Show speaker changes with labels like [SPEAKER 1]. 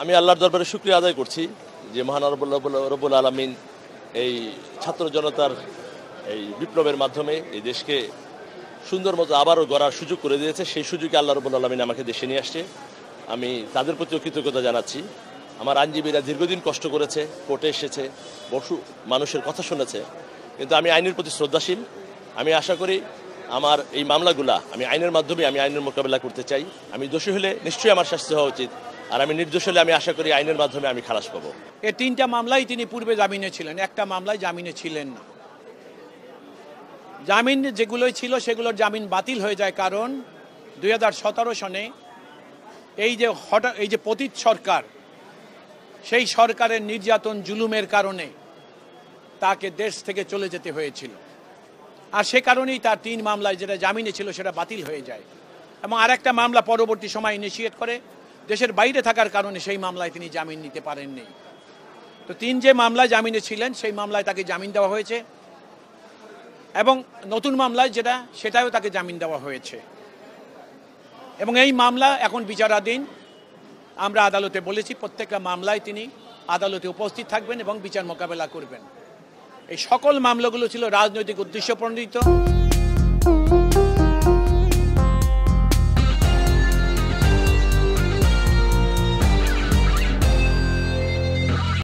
[SPEAKER 1] আমি আল্লাহর দরবারে শুকরিয়া আদায় করছি যে মহান রব্বুল আলামিন এই ছাত্র জনতার এই বিপ্লবের মাধ্যমে এই দেশকে সুন্দর মতো আবারও গড়ার সুযোগ করে দিয়েছে। সেই সুযোগে আল্লাহ রব্বুল আলামিন আমাকে দেশে নিয়ে আসছে। আমি তাদের প্রতিও কৃতজ্ঞতা জানাচ্ছি। আমার আইনজীবীরা দীর্ঘদিন কষ্ট করেছে, কোর্টে এসেছে, বহু মানুষের কথা শুনেছে, কিন্তু আমি আইনের প্রতি শ্রদ্ধাশীল। আমি আশা করি আমার এই মামলাগুলা আমি আইনের মাধ্যমে আমি আইনের মোকাবেলা করতে চাই। আমি দোষী হলে নিশ্চয়ই আমার শাস্তি হওয়া উচিত, আর আমি নির্দোষ হলে আমি আশা করি আইনের মাধ্যমে আমি খালাস পাবো।
[SPEAKER 2] এই তিনটা মামলায় তিনি পূর্বে জামিনে ছিলেন, একটা মামলায় জামিনে ছিলেন না। জামিন যেগুলোই ছিল সেগুলোর জামিন বাতিল হয়ে যায়, কারণ 2017 সনে এই যে পতিত সরকার, সেই সরকারের নির্যাতন জুলুমের কারণে তাকে দেশ থেকে চলে যেতে হয়েছিল। আর সে কারণেই তার 3 মামলায় যেটা জামিনে ছিল সেটা বাতিল হয়ে যায়, এবং আরেকটা মামলা পরবর্তী সময় ইনিশিয়েট করে দেশের বাইরে থাকার কারণে সেই মামলায় তিনি জামিন নিতে পারেননি। তো 3 যে মামলায় জামিনে ছিলেন সেই মামলায় তাকে জামিন দেওয়া হয়েছে, এবং নতুন মামলায় সেটাও তাকে জামিন দেওয়া হয়েছে, এবং এই মামলা এখন বিচারাধীন। আমরা আদালতে বলেছি প্রত্যেকটা মামলায় তিনি আদালতে উপস্থিত থাকবেন এবং বিচার মোকাবেলা করবেন। এই সকল মামলাগুলো ছিল রাজনৈতিক উদ্দেশ্য প্রণোদিত।